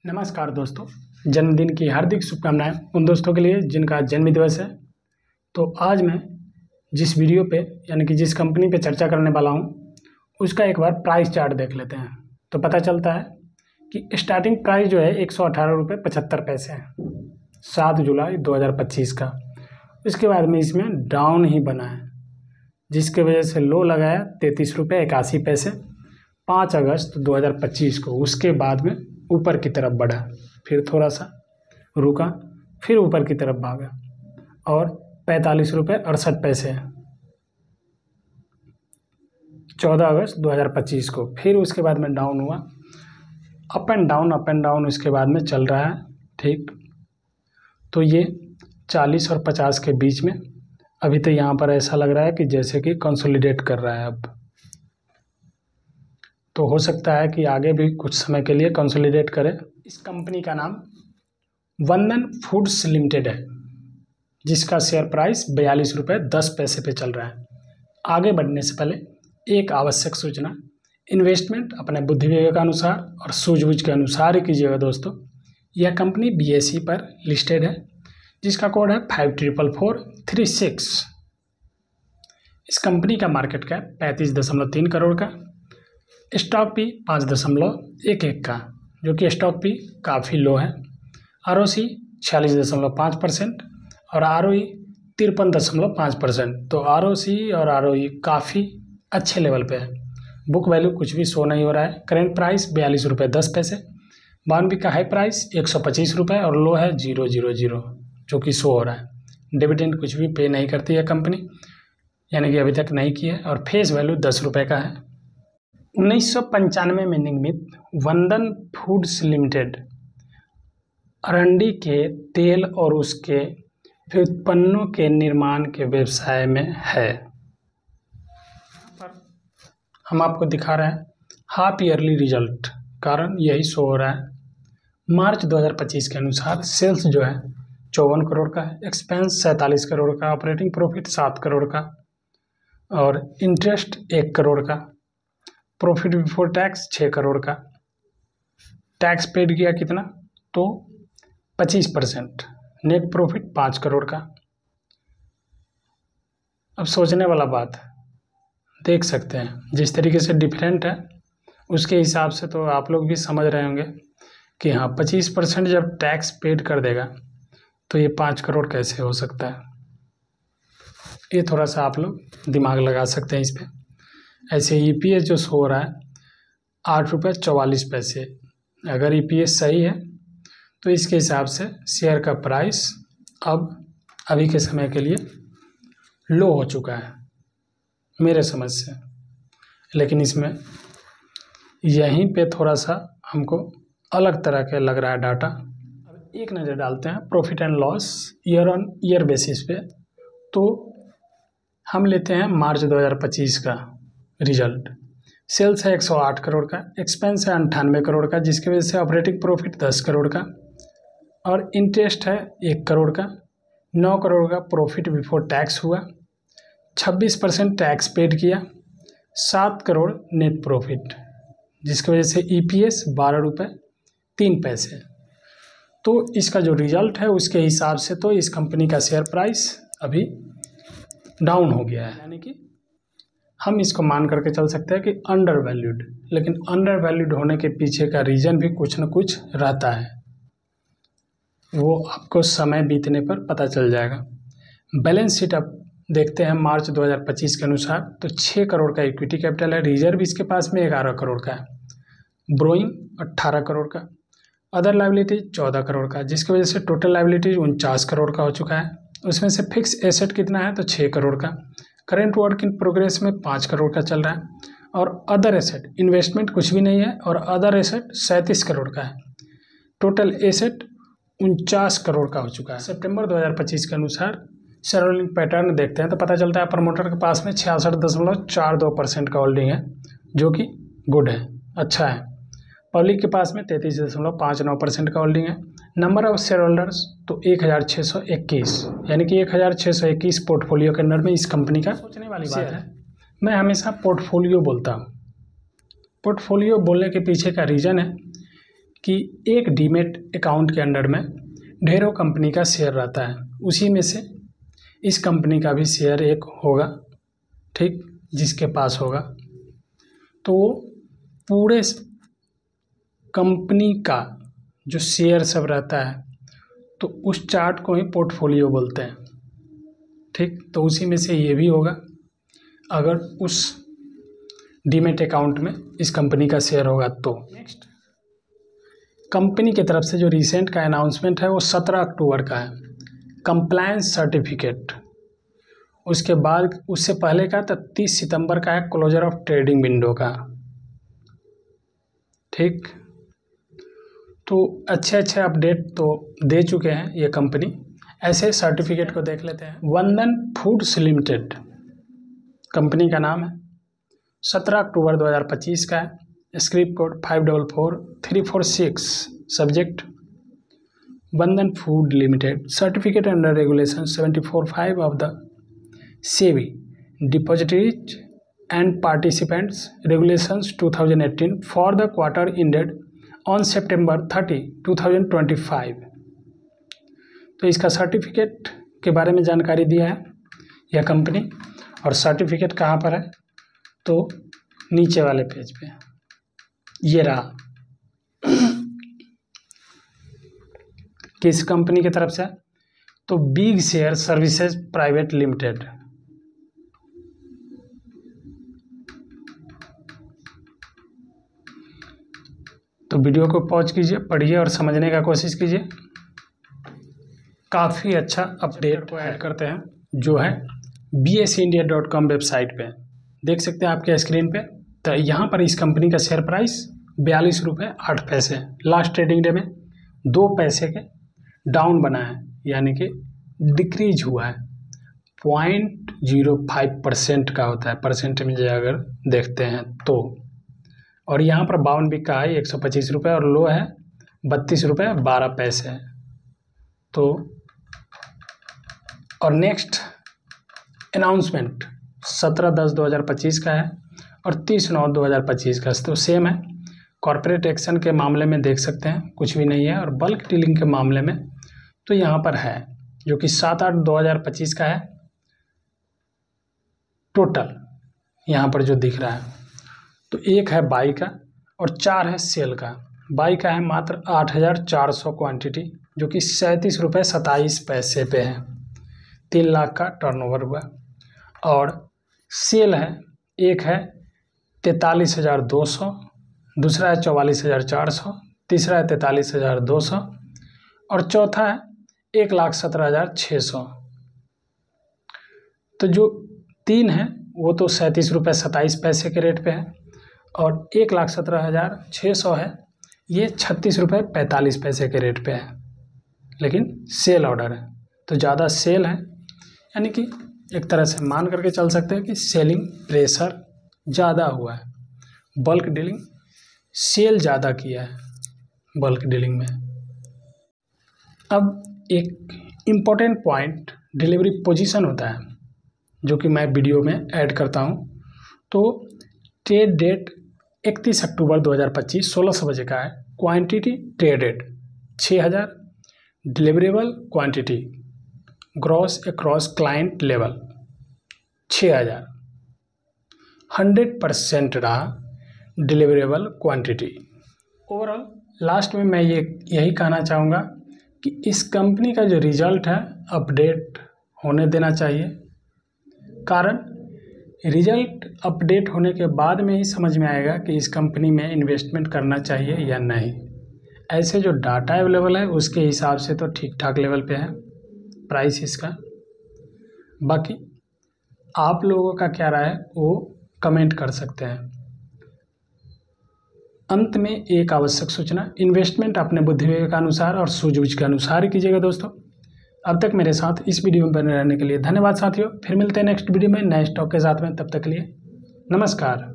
नमस्कार दोस्तों, जन्मदिन की हार्दिक शुभकामनाएं उन दोस्तों के लिए जिनका जन्मदिवस है। तो आज मैं जिस वीडियो पे यानी कि जिस कंपनी पे चर्चा करने वाला हूँ उसका एक बार प्राइस चार्ट देख लेते हैं। तो पता चलता है कि स्टार्टिंग प्राइस जो है 118.75 है 7 जुलाई 2025 का। उसके बाद में इसमें डाउन ही बना है, जिसके वजह से लो लगाया 33.81 5 अगस्त 2025 को। उसके बाद में ऊपर की तरफ बढ़ा, फिर थोड़ा सा रुका, फिर ऊपर की तरफ भागा और 45.68 है 14 अगस्त 2025 को। फिर उसके बाद में डाउन हुआ, अप एंड डाउन उसके बाद में चल रहा है। ठीक, तो ये 40 और 50 के बीच में अभी तो यहाँ पर ऐसा लग रहा है कि जैसे कि कंसोलिडेट कर रहा है। अब तो हो सकता है कि आगे भी कुछ समय के लिए कंसोलिडेट करे। इस कंपनी का नाम वंदन फूड्स लिमिटेड है, जिसका शेयर प्राइस 42.10 पे चल रहा है। आगे बढ़ने से पहले एक आवश्यक सूचना, इन्वेस्टमेंट अपने बुद्धि विवेक के अनुसार और सूझबूझ के अनुसार ही कीजिएगा दोस्तों। यह कंपनी BSE पर लिस्टेड है, जिसका कोड है 544436। इस कंपनी का मार्केट कैप 35.3 करोड़ का, स्टॉक भी 5.11 का, जो कि स्टॉक भी काफ़ी लो है। ROC 46.5% और ROE 53.5%। तो ROC और ROE काफ़ी अच्छे लेवल पे है। बुक वैल्यू कुछ भी शो नहीं हो रहा है। Current price 42.10। बानबी का हाई प्राइस 125 रुपये और लो है 000, जो कि शो हो रहा है। डिविडेंड कुछ भी पे नहीं करती है कंपनी, यानी कि अभी तक नहीं की है। और फेस वैल्यू 10 रुपये का है। 1995 में निर्मित वंदन फूड्स लिमिटेड अरंडी के तेल और उसके व्युत्पन्नों के निर्माण के व्यवसाय में है। हम आपको दिखा रहे हैं हाफ ईयरली रिजल्ट, कारण यही शो हो रहा है। मार्च 2025 के अनुसार सेल्स जो है 54 करोड़ का है, एक्सपेंस 47 करोड़ का, ऑपरेटिंग प्रॉफिट 7 करोड़ का और इंटरेस्ट 1 करोड़ का, प्रॉफिट बिफोर टैक्स 6 करोड़ का। टैक्स पेड किया कितना, तो 25%। नेट प्रॉफिट 5 करोड़ का। अब सोचने वाला बात, देख सकते हैं जिस तरीके से डिफरेंट है उसके हिसाब से तो आप लोग भी समझ रहे होंगे कि हाँ 25% जब टैक्स पेड कर देगा तो ये 5 करोड़ कैसे हो सकता है। ये थोड़ा सा आप लोग दिमाग लगा सकते हैं इस पर। ऐसे EPS जो शो हो रहा है 8.44 अगर EPS सही है तो इसके हिसाब से शेयर का प्राइस अब अभी के समय के लिए लो हो चुका है मेरे समझ से। लेकिन इसमें यहीं पे थोड़ा सा हमको अलग तरह के लग रहा है डाटा। अब एक नज़र डालते हैं profit and loss year on year basis पे। तो हम लेते हैं मार्च 2025 का रिजल्ट। सेल्स है 108 करोड़ का, एक्सपेंस है 98 करोड़ का, जिसकी वजह से ऑपरेटिंग प्रॉफिट 10 करोड़ का और इंटरेस्ट है 1 करोड़ का। 9 करोड़ का प्रॉफिट बिफोर टैक्स हुआ, 26% टैक्स पेड किया, 7 करोड़ नेट प्रॉफिट, जिसकी वजह से EPS 12.03। तो इसका जो रिजल्ट है उसके हिसाब से तो इस कंपनी का शेयर प्राइस अभी डाउन हो गया है, यानी कि हम इसको मान करके चल सकते हैं कि अंडर वैल्यूड। लेकिन अंडर वैल्यूड होने के पीछे का रीज़न भी कुछ न कुछ रहता है, वो आपको समय बीतने पर पता चल जाएगा। बैलेंस शीट अब देखते हैं मार्च 2025 के अनुसार, तो 6 करोड़ का इक्विटी कैपिटल है, रिजर्व इसके पास में 11 करोड़ का है, ब्रोइंग 18 करोड़ का, अदर लाइबिलिटीज 14 करोड़ का, जिसकी वजह से टोटल लाइबिलिटीज 49 करोड़ का हो चुका है। उसमें से फिक्स एसेट कितना है, तो 6 करोड़ का। करेंट वर्क इन प्रोग्रेस में 5 करोड़ का चल रहा है और अदर एसेट इन्वेस्टमेंट कुछ भी नहीं है और अदर एसेट 37 करोड़ का है। टोटल एसेट 49 करोड़ का हो चुका है। सितंबर 2025 के अनुसार शेयर होल्डिंग पैटर्न देखते हैं तो पता चलता है प्रमोटर के पास में 66.42% का होल्डिंग है, जो कि गुड है, अच्छा है। पब्लिक के पास में 33.59% का होल्डिंग है। नंबर ऑफ शेयर होल्डर्स तो 1621, यानी कि 1621 पोर्टफोलियो के अंदर में इस कंपनी का। सोचने वाली बात है, मैं हमेशा पोर्टफोलियो बोलता हूँ। पोर्टफोलियो बोलने के पीछे का रीज़न है कि एक डीमेट अकाउंट के अंडर में ढेरों कंपनी का शेयर रहता है, उसी में से इस कंपनी का भी शेयर एक होगा, ठीक, जिसके पास होगा तो वो पूरे कंपनी का जो शेयर सब रहता है तो उस चार्ट को ही पोर्टफोलियो बोलते हैं, ठीक। तो उसी में से ये भी होगा अगर उस डीमेट अकाउंट में इस कंपनी का शेयर होगा तो। नेक्स्ट, कंपनी की तरफ से जो रिसेंट का अनाउंसमेंट है वो 17 अक्टूबर का है, कंप्लायंस सर्टिफिकेट। उसके बाद उससे पहले का 30 सितंबर का है क्लोजर ऑफ ट्रेडिंग विंडो का, ठीक। तो अच्छे अपडेट तो दे चुके हैं ये कंपनी। ऐसे सर्टिफिकेट को देख लेते हैं। वंदन फूड्स लिमिटेड कंपनी का नाम है, 17 अक्टूबर 2025 का है, स्क्रिप्ट कोड 544346, सब्जेक्ट वंदन food limited, certificate under regulation 74(5) of the SEBI depositories and participants regulations 2018 for the quarter ended on September 30, 2025। तो इसका सर्टिफिकेट के बारे में जानकारी दिया है यह कंपनी, और सर्टिफिकेट कहाँ पर है तो नीचे वाले पेज पे ये रहा। किस कंपनी की तरफ से तो big share services private limited. तो वीडियो को पॉज कीजिए, पढ़िए और समझने का कोशिश कीजिए। काफ़ी अच्छा अपडेट को ऐड करते हैं जो है bsindia.com वेबसाइट पे देख सकते हैं आपके स्क्रीन पे। तो यहाँ पर इस कंपनी का share price 42.08 last trading day में 2 पैसे के डाउन बना है, यानी कि डिक्रीज हुआ है। 0.05% का होता है परसेंट में अगर देखते हैं तो। और यहाँ पर 52 बिक का है 125 रुपये और लो है 32.12। तो और नेक्स्ट अनाउंसमेंट 17/10/2025 का है और 30/9/2025 का, तो सेम है। कॉर्पोरेट एक्शन के मामले में देख सकते हैं कुछ भी नहीं है, और बल्क डीलिंग के मामले में तो यहाँ पर है जो कि 7/8/2025 का है टोटल, यहाँ पर जो दिख रहा है। तो 1 है बाई का और 4 है सेल का। बाई का है मात्र 8,400 क्वांटिटी जो कि 37.27 पे है, 3 लाख का टर्नओवर हुआ। और सेल है, एक है 43,200, दूसरा है 44,400, तीसरा है 43,200 और चौथा है 1,17,600। तो जो 3 है वो तो 37.27 के रेट पे है, और 1,17,600 है ये 36.45 के रेट पे है, लेकिन सेल ऑर्डर है तो ज़्यादा सेल है, यानी कि एक तरह से मान करके चल सकते हैं कि सेलिंग प्रेशर ज़्यादा हुआ है। बल्क डीलिंग सेल ज़्यादा किया है बल्क डीलिंग में। अब एक इम्पोर्टेंट पॉइंट डिलीवरी पोजीशन होता है जो कि मैं वीडियो में ऐड करता हूँ। तो ट्रेड डेट 31 अक्टूबर 2025 1600 बजे का है। Quantity traded 6000, deliverable quantity gross across client level 6000, 100% रहा डिलीवरेबल क्वांटिटी। ओवरऑल लास्ट में मैं यही कहना चाहूँगा कि इस कंपनी का जो रिज़ल्ट है अपडेट होने देना चाहिए, कारण रिज़ल्ट अपडेट होने के बाद में ही समझ में आएगा कि इस कंपनी में इन्वेस्टमेंट करना चाहिए या नहीं। ऐसे जो डाटा अवेलेबल है उसके हिसाब से तो ठीक ठाक लेवल पे है प्राइस इसका। बाकी आप लोगों का क्या राय है वो कमेंट कर सकते हैं। अंत में एक आवश्यक सूचना, इन्वेस्टमेंट अपने बुद्धि विवेक के अनुसार और सूझबूझ के अनुसार कीजिएगा दोस्तों। अब तक मेरे साथ इस वीडियो में बने रहने के लिए धन्यवाद साथियों। फिर मिलते हैं नेक्स्ट वीडियो में नए स्टॉक के साथ में, तब तक के लिए नमस्कार।